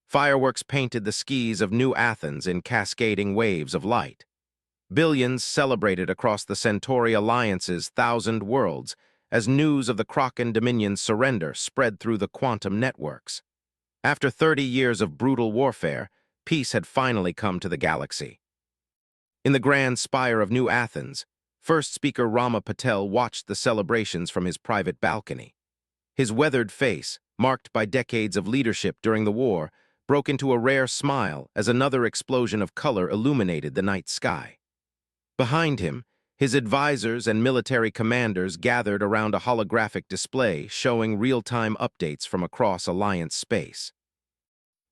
Fireworks painted the skies of New Athens in cascading waves of light. Billions celebrated across the Centauri Alliance's 1,000 worlds as news of the Kraken Dominion's surrender spread through the quantum networks. After 30 years of brutal warfare, peace had finally come to the galaxy. In the grand spire of New Athens, First Speaker Rama Patel watched the celebrations from his private balcony. His weathered face, marked by decades of leadership during the war, broke into a rare smile as another explosion of color illuminated the night sky. Behind him, his advisors and military commanders gathered around a holographic display showing real-time updates from across Alliance space.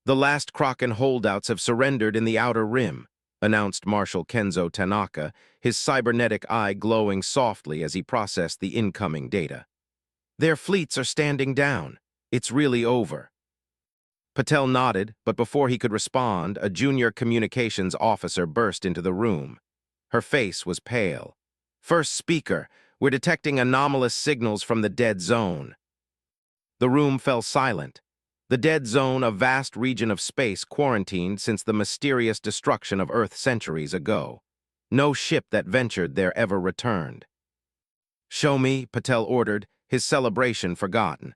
"The last Kraken holdouts have surrendered in the Outer Rim," announced Marshal Kenzo Tanaka, his cybernetic eye glowing softly as he processed the incoming data. "Their fleets are standing down. It's really over." Patel nodded, but before he could respond, a junior communications officer burst into the room. Her face was pale. "First Speaker, we're detecting anomalous signals from the dead zone." The room fell silent. The dead zone, a vast region of space quarantined since the mysterious destruction of Earth centuries ago. No ship that ventured there ever returned. "Show me," Patel ordered, his celebration forgotten.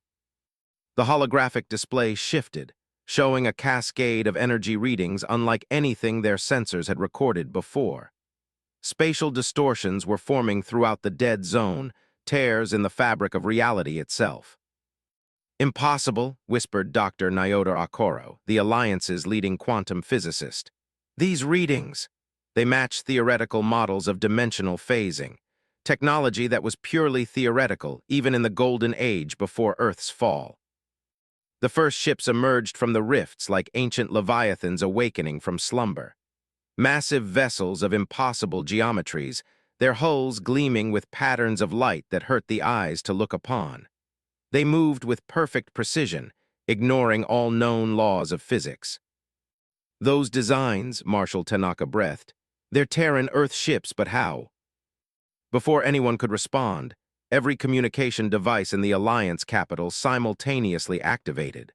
The holographic display shifted, showing a cascade of energy readings unlike anything their sensors had recorded before. Spatial distortions were forming throughout the dead zone, tears in the fabric of reality itself. "Impossible," whispered Dr. Nyota Okoro, the Alliance's leading quantum physicist. "These readings, they match theoretical models of dimensional phasing, technology that was purely theoretical even in the golden age before Earth's fall." The first ships emerged from the rifts like ancient leviathans awakening from slumber. Massive vessels of impossible geometries, their hulls gleaming with patterns of light that hurt the eyes to look upon. They moved with perfect precision, ignoring all known laws of physics. "Those designs," Marshal Tanaka breathed, "they're Terran Earth ships, but how?" Before anyone could respond, every communication device in the Alliance capital simultaneously activated.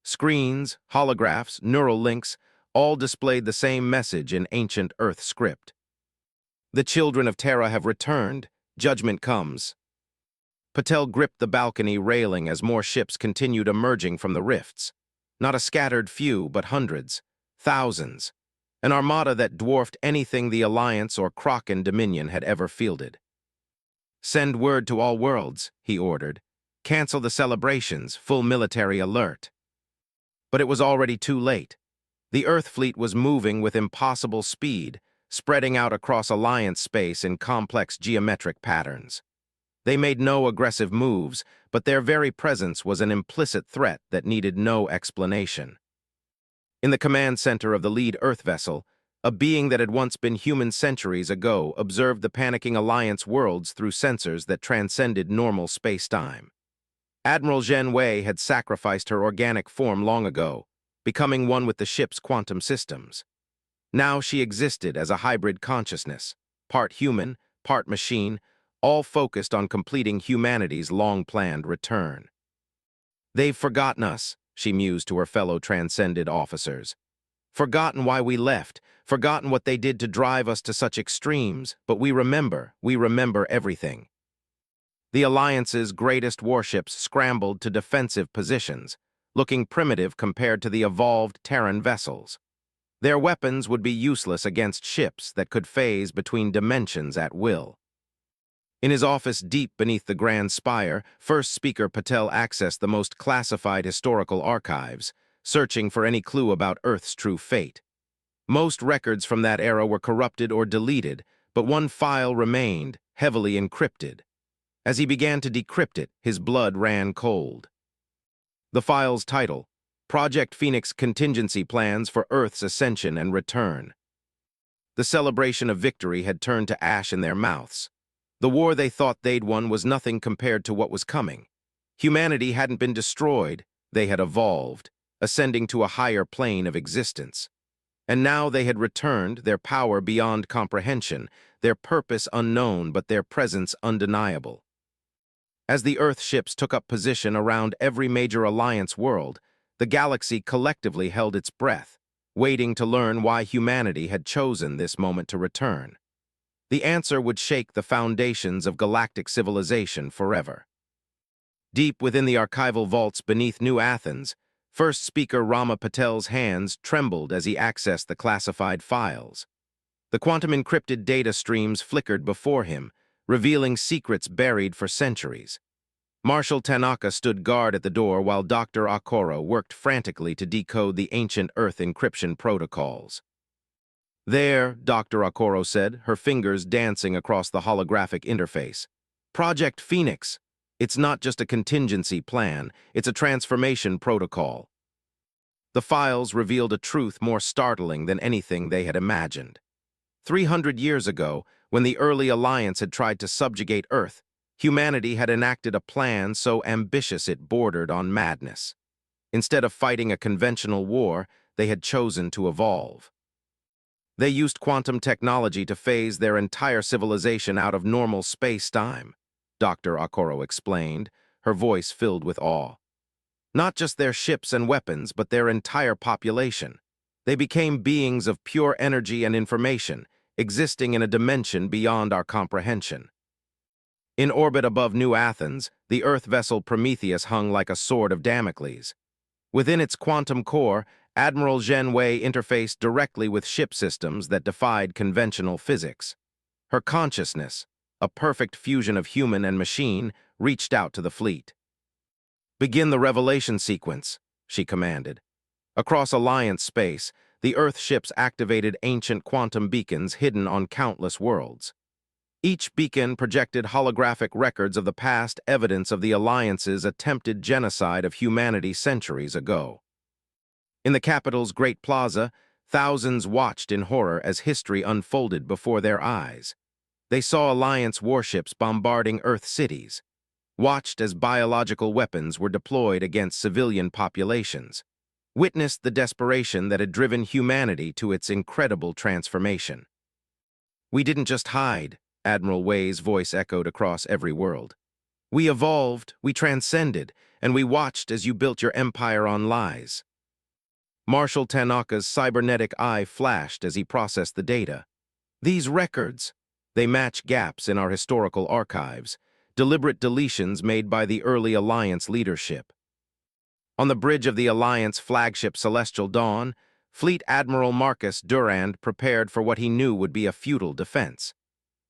Screens, holographs, neural links, all displayed the same message in ancient Earth script. "The children of Terra have returned. Judgment comes." Patel gripped the balcony railing as more ships continued emerging from the rifts. Not a scattered few, but hundreds, thousands. An armada that dwarfed anything the Alliance or Kraken Dominion had ever fielded. "Send word to all worlds," he ordered. "Cancel the celebrations, full military alert." But it was already too late. The Earth fleet was moving with impossible speed, spreading out across Alliance space in complex geometric patterns. They made no aggressive moves, but their very presence was an implicit threat that needed no explanation. In the command center of the lead Earth vessel, a being that had once been human centuries ago observed the panicking Alliance worlds through sensors that transcended normal space-time. Admiral Zhen Wei had sacrificed her organic form long ago, becoming one with the ship's quantum systems. Now she existed as a hybrid consciousness, part human, part machine, all focused on completing humanity's long-planned return. "They've forgotten us," she mused to her fellow transcended officers. "Forgotten why we left, forgotten what they did to drive us to such extremes, but we remember everything." The Alliance's greatest warships scrambled to defensive positions, looking primitive compared to the evolved Terran vessels. Their weapons would be useless against ships that could phase between dimensions at will. In his office deep beneath the grand spire, First Speaker Patel accessed the most classified historical archives, searching for any clue about Earth's true fate. Most records from that era were corrupted or deleted, but one file remained, heavily encrypted. As he began to decrypt it, his blood ran cold. The file's title: Project Phoenix Contingency Plans for Earth's Ascension and Return. The celebration of victory had turned to ash in their mouths. The war they thought they'd won was nothing compared to what was coming. Humanity hadn't been destroyed, they had evolved, ascending to a higher plane of existence. And now they had returned, their power beyond comprehension, their purpose unknown but their presence undeniable. As the Earth ships took up position around every major Alliance world, The galaxy collectively held its breath, waiting to learn why humanity had chosen this moment to return. The answer would shake the foundations of galactic civilization forever. Deep within the archival vaults beneath New Athens, first speaker Rama Patel's hands trembled as he accessed the classified files. The quantum-encrypted data streams flickered before him, revealing secrets buried for centuries. Marshal Tanaka stood guard at the door while Dr. Akoro worked frantically to decode the ancient Earth encryption protocols. "There," Dr. Akoro said, her fingers dancing across the holographic interface. "Project Phoenix. It's not just a contingency plan, it's a transformation protocol." The files revealed a truth more startling than anything they had imagined. 300 years ago, when the early Alliance had tried to subjugate Earth, humanity had enacted a plan so ambitious it bordered on madness. Instead of fighting a conventional war, they had chosen to evolve. They used quantum technology to phase their entire civilization out of normal space-time, Dr. Akoro explained, her voice filled with awe. Not just their ships and weapons, but their entire population. They became beings of pure energy and information, existing in a dimension beyond our comprehension. In orbit above New Athens, the Earth vessel Prometheus hung like a sword of Damocles. Within its quantum core, Admiral Zhen Wei interfaced directly with ship systems that defied conventional physics. Her consciousness, a perfect fusion of human and machine, reached out to the fleet. "Begin the revelation sequence," she commanded. Across Alliance space, the Earth ships activated ancient quantum beacons hidden on countless worlds. Each beacon projected holographic records of the past, evidence of the Alliance's attempted genocide of humanity centuries ago. In the capital's Great Plaza, thousands watched in horror as history unfolded before their eyes. They saw Alliance warships bombarding Earth cities, watched as biological weapons were deployed against civilian populations, witnessed the desperation that had driven humanity to its incredible transformation. "We didn't just hide," Admiral Wei's voice echoed across every world. "We evolved, we transcended, and we watched as you built your empire on lies." Marshal Tanaka's cybernetic eye flashed as he processed the data. "These records, they match gaps in our historical archives, deliberate deletions made by the early Alliance leadership." On the bridge of the Alliance flagship Celestial Dawn, Fleet Admiral Marcus Durand prepared for what he knew would be a futile defense.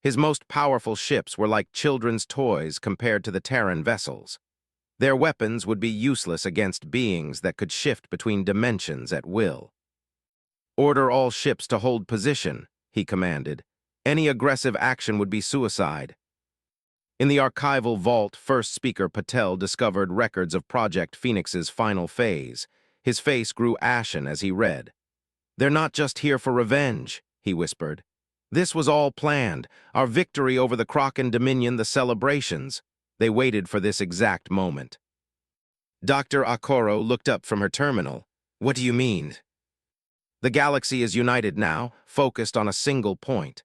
His most powerful ships were like children's toys compared to the Terran vessels. Their weapons would be useless against beings that could shift between dimensions at will. "Order all ships to hold position," he commanded. "Any aggressive action would be suicide." In the archival vault, first speaker Patel discovered records of Project Phoenix's final phase. His face grew ashen as he read. "They're not just here for revenge," he whispered. "This was all planned, our victory over the Kraken Dominion, the celebrations. They waited for this exact moment." Dr. Akoro looked up from her terminal. "What do you mean?" "The galaxy is united now, focused on a single point.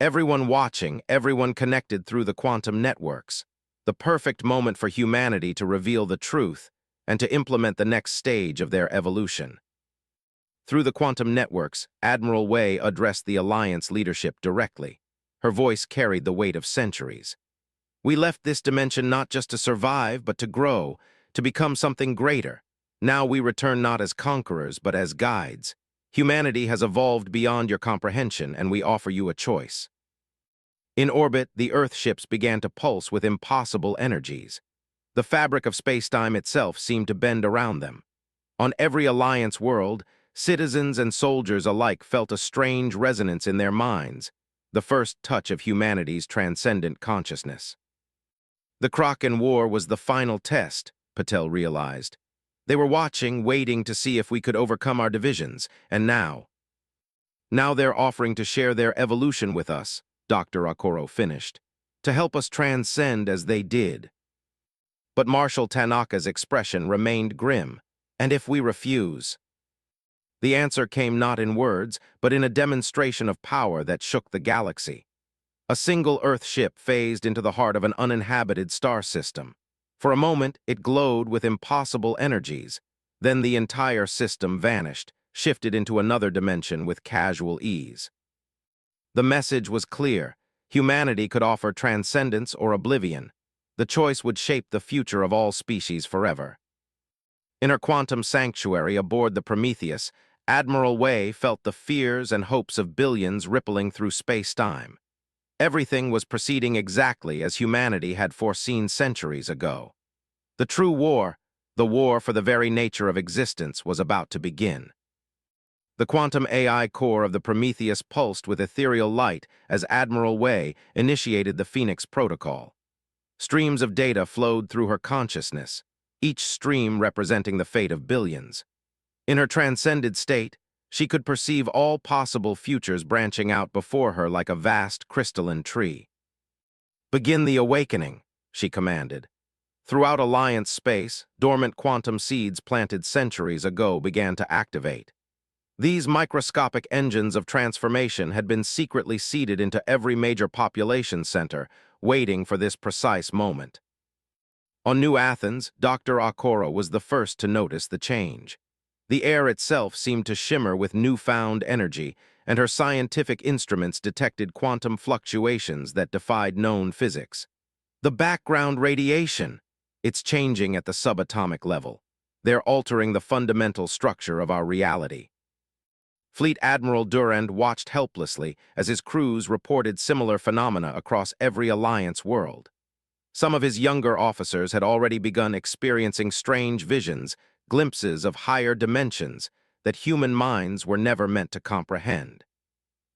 Everyone watching, everyone connected through the quantum networks. The perfect moment for humanity to reveal the truth and to implement the next stage of their evolution." Through the quantum networks, Admiral Wei addressed the Alliance leadership directly. Her voice carried the weight of centuries. "We left this dimension not just to survive, but to grow, to become something greater. Now we return not as conquerors, but as guides. Humanity has evolved beyond your comprehension, and we offer you a choice." In orbit, the Earth ships began to pulse with impossible energies. The fabric of space-time itself seemed to bend around them. On every Alliance world, citizens and soldiers alike felt a strange resonance in their minds, the first touch of humanity's transcendent consciousness. The Kraken War was the final test, Patel realized. They were watching, waiting to see if we could overcome our divisions, and now they're offering to share their evolution with us, Dr. Akoro finished, to help us transcend as they did. But Marshal Tanaka's expression remained grim. "And if we refuse?" The answer came not in words, but in a demonstration of power that shook the galaxy. A single Earth ship phased into the heart of an uninhabited star system. For a moment, it glowed with impossible energies, Then the entire system vanished, shifted into another dimension with casual ease. The message was clear. Humanity could offer transcendence or oblivion. The choice would shape the future of all species forever. In her quantum sanctuary aboard the Prometheus, Admiral Way felt the fears and hopes of billions rippling through space-time. Everything was proceeding exactly as humanity had foreseen centuries ago. The true war, the war for the very nature of existence, was about to begin. The quantum AI core of the Prometheus pulsed with ethereal light as Admiral Way initiated the Phoenix Protocol. Streams of data flowed through her consciousness, each stream representing the fate of billions. In her transcended state, she could perceive all possible futures branching out before her like a vast crystalline tree. "Begin the awakening," she commanded. Throughout Alliance space, dormant quantum seeds planted centuries ago began to activate. These microscopic engines of transformation had been secretly seeded into every major population center, waiting for this precise moment. On New Athens, Dr. Okoro was the first to notice the change. The air itself seemed to shimmer with newfound energy, and her scientific instruments detected quantum fluctuations that defied known physics. The background radiation! It's changing at the subatomic level. They're altering the fundamental structure of our reality. Fleet Admiral Durand watched helplessly as his crews reported similar phenomena across every Alliance world. Some of his younger officers had already begun experiencing strange visions, glimpses of higher dimensions that human minds were never meant to comprehend.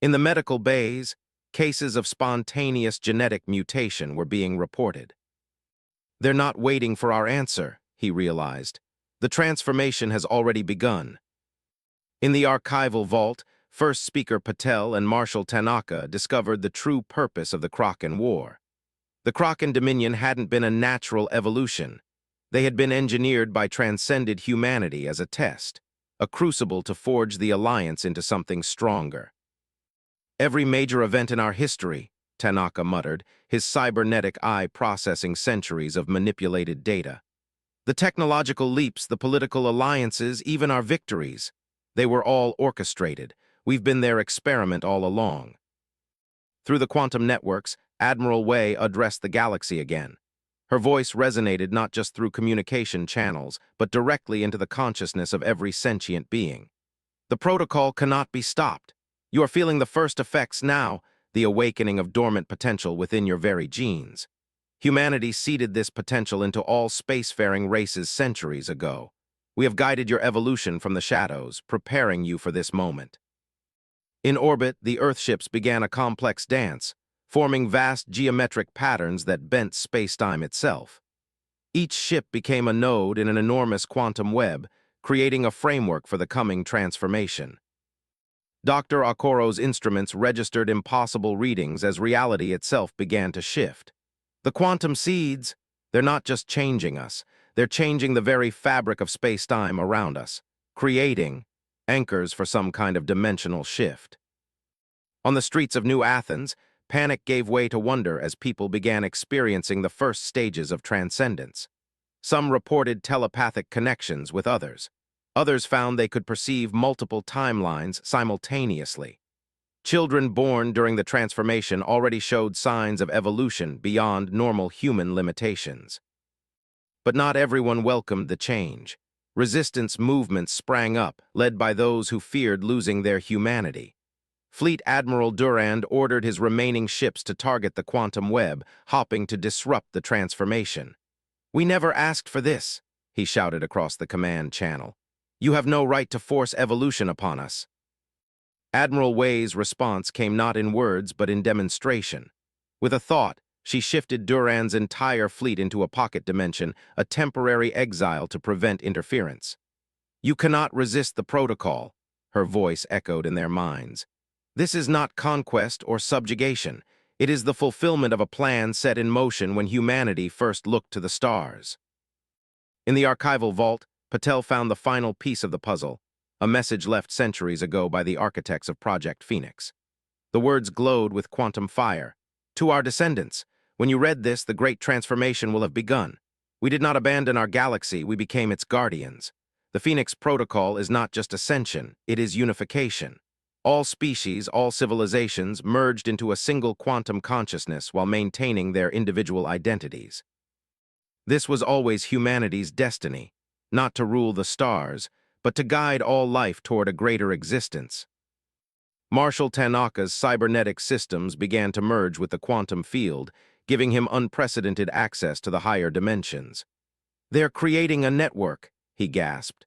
In the medical bays, cases of spontaneous genetic mutation were being reported. "They're not waiting for our answer," he realized. "The transformation has already begun." In the archival vault, First Speaker Patel and Marshal Tanaka discovered the true purpose of the Kraken War. The Kraken Dominion hadn't been a natural evolution. They had been engineered by transcended humanity as a test, a crucible to forge the Alliance into something stronger. "Every major event in our history," Tanaka muttered, his cybernetic eye processing centuries of manipulated data. "The technological leaps, the political alliances, even our victories. They were all orchestrated. We've been their experiment all along." Through the quantum networks, Admiral Way addressed the galaxy again. Her voice resonated not just through communication channels, but directly into the consciousness of every sentient being. "The protocol cannot be stopped. You are feeling the first effects now, the awakening of dormant potential within your very genes. Humanity seeded this potential into all spacefaring races centuries ago. We have guided your evolution from the shadows, preparing you for this moment." In orbit, the Earthships began a complex dance, forming vast geometric patterns that bent spacetime itself. Each ship became a node in an enormous quantum web, creating a framework for the coming transformation. Dr. Okoro's instruments registered impossible readings as reality itself began to shift. The quantum seeds, they're not just changing us, they're changing the very fabric of space-time around us, creating anchors for some kind of dimensional shift. On the streets of New Athens, panic gave way to wonder as people began experiencing the first stages of transcendence. Some reported telepathic connections with others. Others found they could perceive multiple timelines simultaneously. Children born during the transformation already showed signs of evolution beyond normal human limitations. But not everyone welcomed the change. Resistance movements sprang up, led by those who feared losing their humanity. Fleet Admiral Durand ordered his remaining ships to target the quantum web, hoping to disrupt the transformation. "We never asked for this," he shouted across the command channel. "You have no right to force evolution upon us." Admiral Way's response came not in words but in demonstration. With a thought, she shifted Durand's entire fleet into a pocket dimension, a temporary exile to prevent interference. "You cannot resist the protocol," her voice echoed in their minds. "This is not conquest or subjugation. It is the fulfillment of a plan set in motion when humanity first looked to the stars." In the archival vault, Patel found the final piece of the puzzle, a message left centuries ago by the architects of Project Phoenix. The words glowed with quantum fire. "To our descendants, when you read this, the great transformation will have begun. We did not abandon our galaxy, we became its guardians. The Phoenix Protocol is not just ascension, it is unification. All species, all civilizations merged into a single quantum consciousness while maintaining their individual identities. This was always humanity's destiny, not to rule the stars, but to guide all life toward a greater existence. Marshal Tanaka's cybernetic systems began to merge with the quantum field, giving him unprecedented access to the higher dimensions. "They're creating a network," he gasped.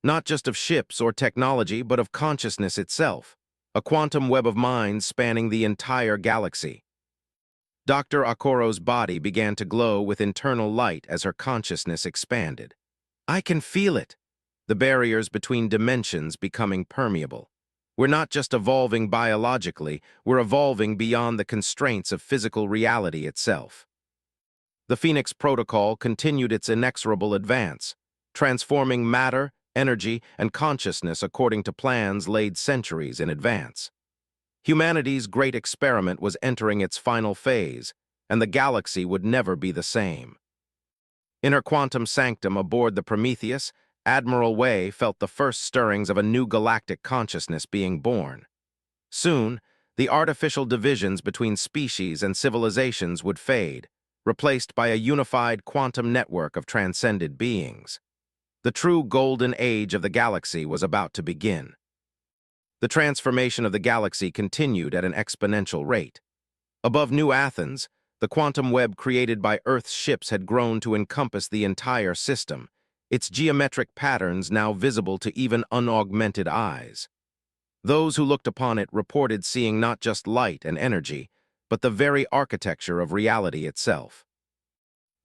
"Not just of ships or technology, but of consciousness itself. A quantum web of minds spanning the entire galaxy." Dr. Okoro's body began to glow with internal light as her consciousness expanded. "I can feel it. The barriers between dimensions becoming permeable. We're not just evolving biologically, we're evolving beyond the constraints of physical reality itself." The Phoenix Protocol continued its inexorable advance, transforming matter, energy, and consciousness according to plans laid centuries in advance. Humanity's great experiment was entering its final phase, and the galaxy would never be the same. In her quantum sanctum aboard the Prometheus, Admiral Wei felt the first stirrings of a new galactic consciousness being born. Soon, the artificial divisions between species and civilizations would fade, replaced by a unified quantum network of transcended beings. The true golden age of the galaxy was about to begin. The transformation of the galaxy continued at an exponential rate. Above New Athens, the quantum web created by Earth's ships had grown to encompass the entire system, its geometric patterns now visible to even unaugmented eyes. Those who looked upon it reported seeing not just light and energy, but the very architecture of reality itself.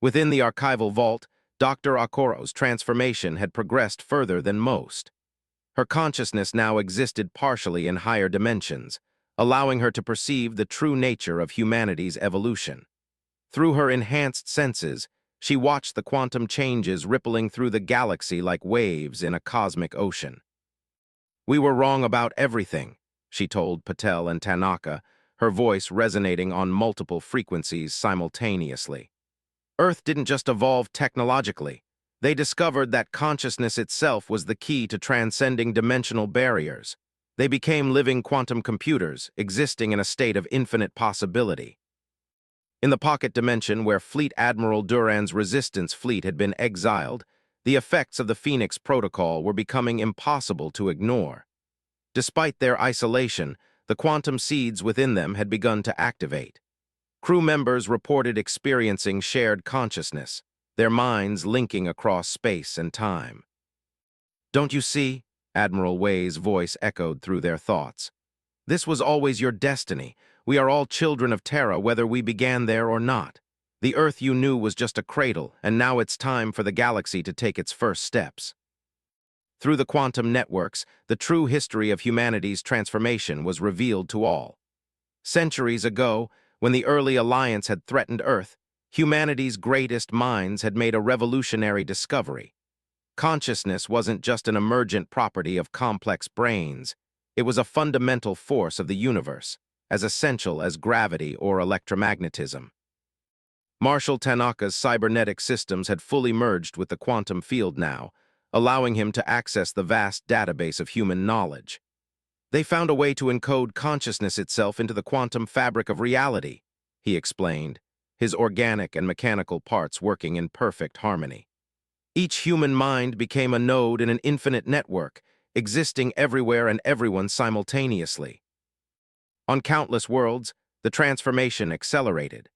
Within the archival vault, Dr. Okoro's transformation had progressed further than most. Her consciousness now existed partially in higher dimensions, allowing her to perceive the true nature of humanity's evolution. Through her enhanced senses, she watched the quantum changes rippling through the galaxy like waves in a cosmic ocean. "We were wrong about everything," she told Patel and Tanaka, her voice resonating on multiple frequencies simultaneously. "Earth didn't just evolve technologically. They discovered that consciousness itself was the key to transcending dimensional barriers. They became living quantum computers, existing in a state of infinite possibility." In the pocket dimension where Fleet Admiral Duran's resistance fleet had been exiled, the effects of the Phoenix Protocol were becoming impossible to ignore. Despite their isolation, the quantum seeds within them had begun to activate. Crew members reported experiencing shared consciousness, their minds linking across space and time. "Don't you see?" Admiral Wei's voice echoed through their thoughts. "This was always your destiny. We are all children of Terra, whether we began there or not. The Earth you knew was just a cradle, and now it's time for the galaxy to take its first steps." Through the quantum networks, the true history of humanity's transformation was revealed to all. Centuries ago, when the early alliance had threatened Earth, humanity's greatest minds had made a revolutionary discovery. Consciousness wasn't just an emergent property of complex brains. It was a fundamental force of the universe, as essential as gravity or electromagnetism. Marshal Tanaka's cybernetic systems had fully merged with the quantum field now, allowing him to access the vast database of human knowledge. "They found a way to encode consciousness itself into the quantum fabric of reality," he explained, his organic and mechanical parts working in perfect harmony. Each human mind became a node in an infinite network, existing everywhere and everyone simultaneously. On countless worlds, the transformation accelerated.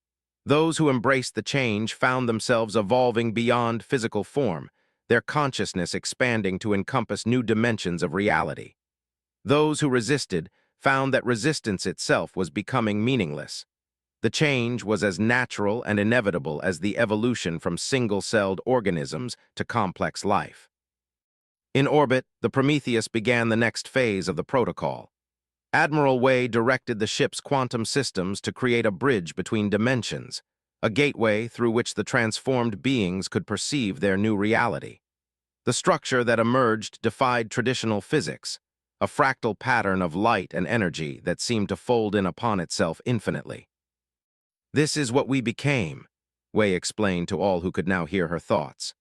Those who embraced the change found themselves evolving beyond physical form, their consciousness expanding to encompass new dimensions of reality. Those who resisted found that resistance itself was becoming meaningless. The change was as natural and inevitable as the evolution from single-celled organisms to complex life. In orbit, the Prometheus began the next phase of the protocol. Admiral Wei directed the ship's quantum systems to create a bridge between dimensions, a gateway through which the transformed beings could perceive their new reality. The structure that emerged defied traditional physics, a fractal pattern of light and energy that seemed to fold in upon itself infinitely. "This is what we became," Wei explained to all who could now hear her thoughts.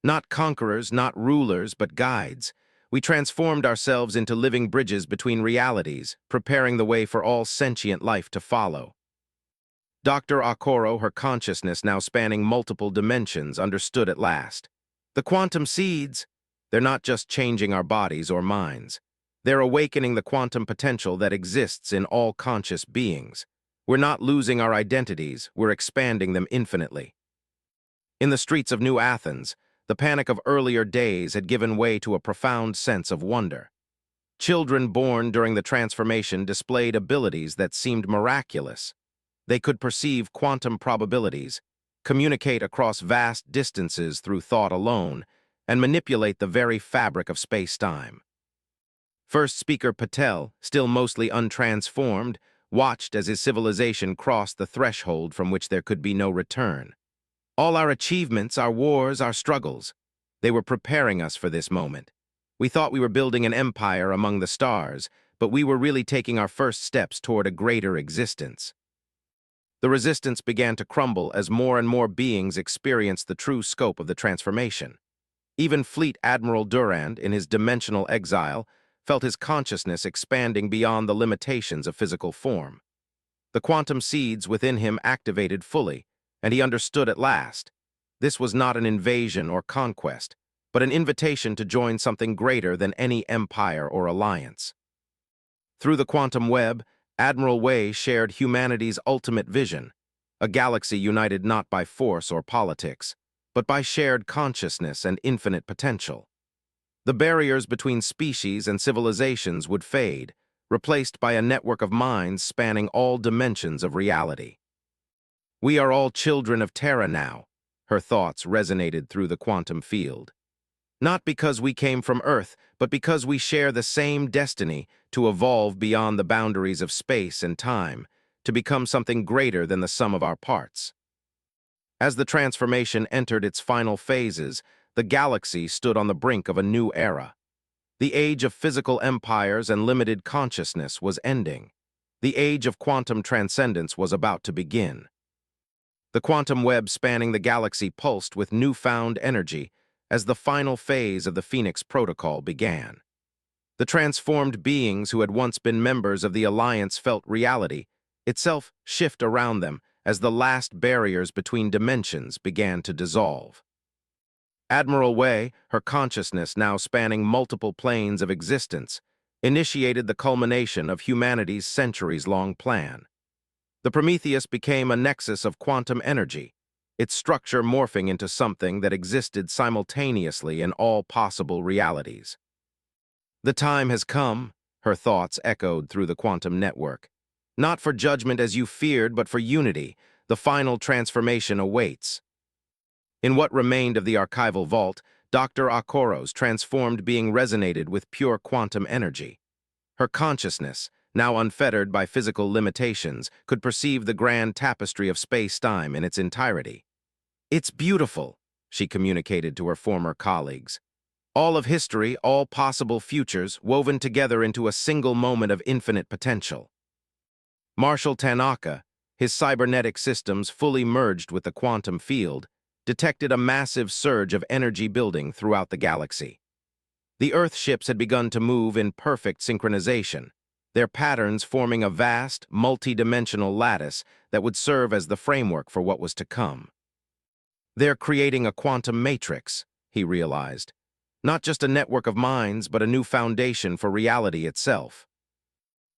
Not conquerors, not rulers, but guides. We transformed ourselves into living bridges between realities, preparing the way for all sentient life to follow. Dr. Okoro, her consciousness now spanning multiple dimensions, understood at last. The quantum seeds, they're not just changing our bodies or minds. They're awakening the quantum potential that exists in all conscious beings. We're not losing our identities, we're expanding them infinitely. In the streets of New Athens, the panic of earlier days had given way to a profound sense of wonder. Children born during the transformation displayed abilities that seemed miraculous. They could perceive quantum probabilities, communicate across vast distances through thought alone, and manipulate the very fabric of space-time. First speaker Patel, still mostly untransformed, watched as his civilization crossed the threshold from which there could be no return. All our achievements, our wars, our struggles, they were preparing us for this moment. We thought we were building an empire among the stars, but we were really taking our first steps toward a greater existence. The resistance began to crumble as more and more beings experienced the true scope of the transformation. Even Fleet Admiral Durand, in his dimensional exile, felt his consciousness expanding beyond the limitations of physical form. The quantum seeds within him activated fully, and he understood at last. This was not an invasion or conquest, but an invitation to join something greater than any empire or alliance. Through the quantum web, Admiral Wei shared humanity's ultimate vision, a galaxy united not by force or politics, but by shared consciousness and infinite potential. The barriers between species and civilizations would fade, replaced by a network of minds spanning all dimensions of reality. We are all children of Terra now, her thoughts resonated through the quantum field. Not because we came from Earth, but because we share the same destiny to evolve beyond the boundaries of space and time, to become something greater than the sum of our parts. As the transformation entered its final phases, the galaxy stood on the brink of a new era. The age of physical empires and limited consciousness was ending. The age of quantum transcendence was about to begin. The quantum web spanning the galaxy pulsed with newfound energy as the final phase of the Phoenix Protocol began. The transformed beings who had once been members of the Alliance felt reality itself shift around them as the last barriers between dimensions began to dissolve. Admiral Wei, her consciousness now spanning multiple planes of existence, initiated the culmination of humanity's centuries-long plan. The Prometheus became a nexus of quantum energy, its structure morphing into something that existed simultaneously in all possible realities. The time has come, her thoughts echoed through the quantum network. Not for judgment as you feared, but for unity. The final transformation awaits. In what remained of the archival vault, Dr. Okoro's transformed being resonated with pure quantum energy. Her consciousness, now unfettered by physical limitations, could perceive the grand tapestry of space-time in its entirety. "It's beautiful," she communicated to her former colleagues. "All of history, all possible futures, woven together into a single moment of infinite potential." Marshal Tanaka, his cybernetic systems fully merged with the quantum field, detected a massive surge of energy building throughout the galaxy. The Earth ships had begun to move in perfect synchronization, their patterns forming a vast, multi-dimensional lattice that would serve as the framework for what was to come. They're creating a quantum matrix, he realized. Not just a network of minds, but a new foundation for reality itself.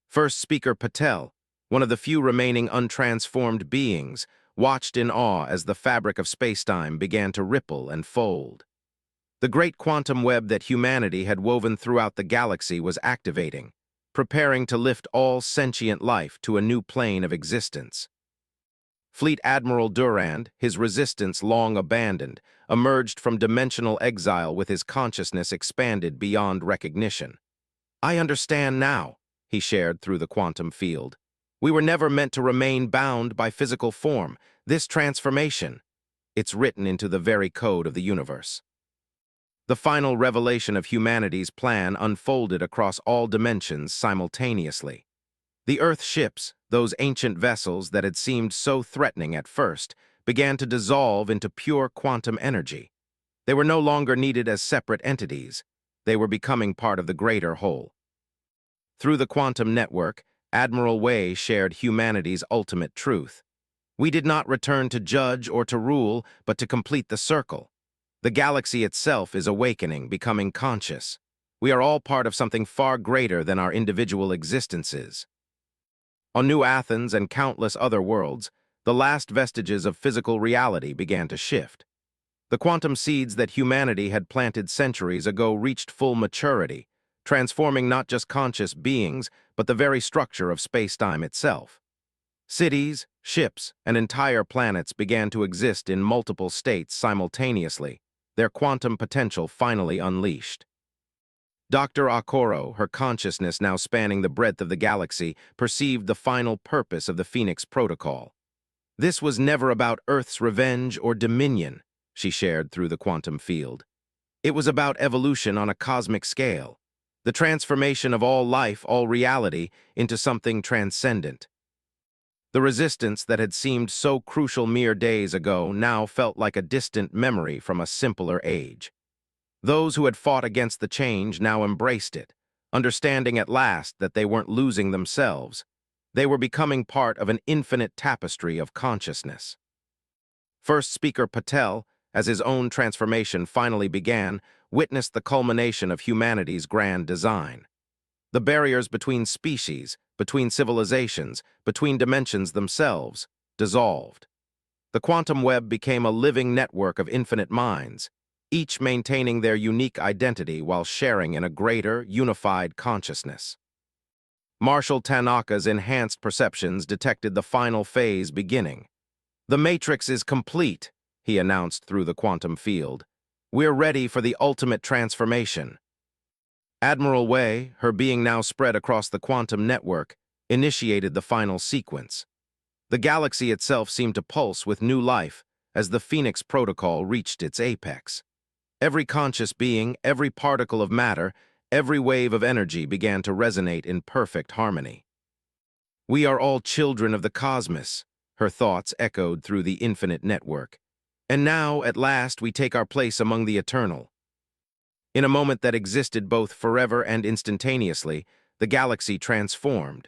First speaker Patel, one of the few remaining untransformed beings, watched in awe as the fabric of spacetime began to ripple and fold. The great quantum web that humanity had woven throughout the galaxy was activating, preparing to lift all sentient life to a new plane of existence. Fleet Admiral Durand, his resistance long abandoned, emerged from dimensional exile with his consciousness expanded beyond recognition. "I understand now," he shared through the quantum field. "We were never meant to remain bound by physical form. This transformation, it's written into the very code of the universe." The final revelation of humanity's plan unfolded across all dimensions simultaneously. The Earth ships, those ancient vessels that had seemed so threatening at first, began to dissolve into pure quantum energy. They were no longer needed as separate entities. They were becoming part of the greater whole. Through the quantum network, Admiral Wei shared humanity's ultimate truth. We did not return to judge or to rule, but to complete the circle. The galaxy itself is awakening, becoming conscious. We are all part of something far greater than our individual existences. On New Athens and countless other worlds, the last vestiges of physical reality began to shift. The quantum seeds that humanity had planted centuries ago reached full maturity, transforming not just conscious beings, but the very structure of space-time itself. Cities, ships, and entire planets began to exist in multiple states simultaneously, their quantum potential finally unleashed. Dr. Okoro, her consciousness now spanning the breadth of the galaxy, perceived the final purpose of the Phoenix Protocol. This was never about Earth's revenge or dominion, she shared through the quantum field. It was about evolution on a cosmic scale, the transformation of all life, all reality, into something transcendent. The resistance that had seemed so crucial mere days ago now felt like a distant memory from a simpler age. Those who had fought against the change now embraced it, understanding at last that they weren't losing themselves. They were becoming part of an infinite tapestry of consciousness. First speaker Patel, as his own transformation finally began, witnessed the culmination of humanity's grand design. The barriers between species, between civilizations, between dimensions themselves, dissolved. The quantum web became a living network of infinite minds, each maintaining their unique identity while sharing in a greater, unified consciousness. Marshal Tanaka's enhanced perceptions detected the final phase beginning. "The matrix is complete," he announced through the quantum field. "We're ready for the ultimate transformation." Admiral Wei, her being now spread across the quantum network, initiated the final sequence. The galaxy itself seemed to pulse with new life as the Phoenix Protocol reached its apex. Every conscious being, every particle of matter, every wave of energy began to resonate in perfect harmony. "We are all children of the cosmos," her thoughts echoed through the infinite network. "And now, at last, we take our place among the eternal." In a moment that existed both forever and instantaneously, the galaxy transformed.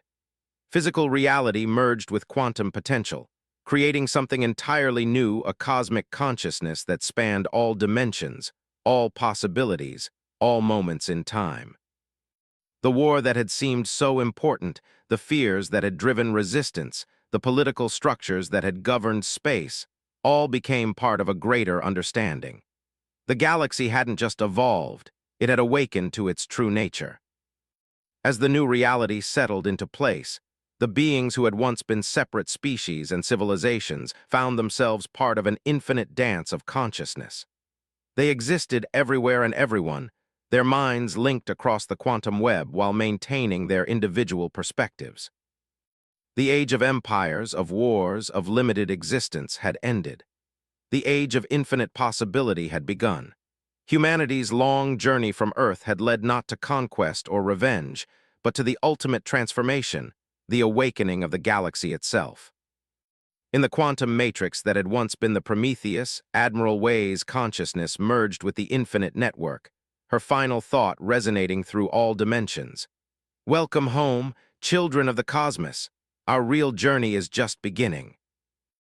Physical reality merged with quantum potential, creating something entirely new, a cosmic consciousness that spanned all dimensions, all possibilities, all moments in time. The war that had seemed so important, the fears that had driven resistance, the political structures that had governed space, all became part of a greater understanding. The galaxy hadn't just evolved, it had awakened to its true nature. As the new reality settled into place, the beings who had once been separate species and civilizations found themselves part of an infinite dance of consciousness. They existed everywhere and everyone, their minds linked across the quantum web while maintaining their individual perspectives. The age of empires, of wars, of limited existence had ended. The age of infinite possibility had begun. Humanity's long journey from Earth had led not to conquest or revenge, but to the ultimate transformation, the awakening of the galaxy itself. In the quantum matrix that had once been the Prometheus, Admiral Wei's consciousness merged with the infinite network, her final thought resonating through all dimensions. "Welcome home, children of the cosmos. Our real journey is just beginning."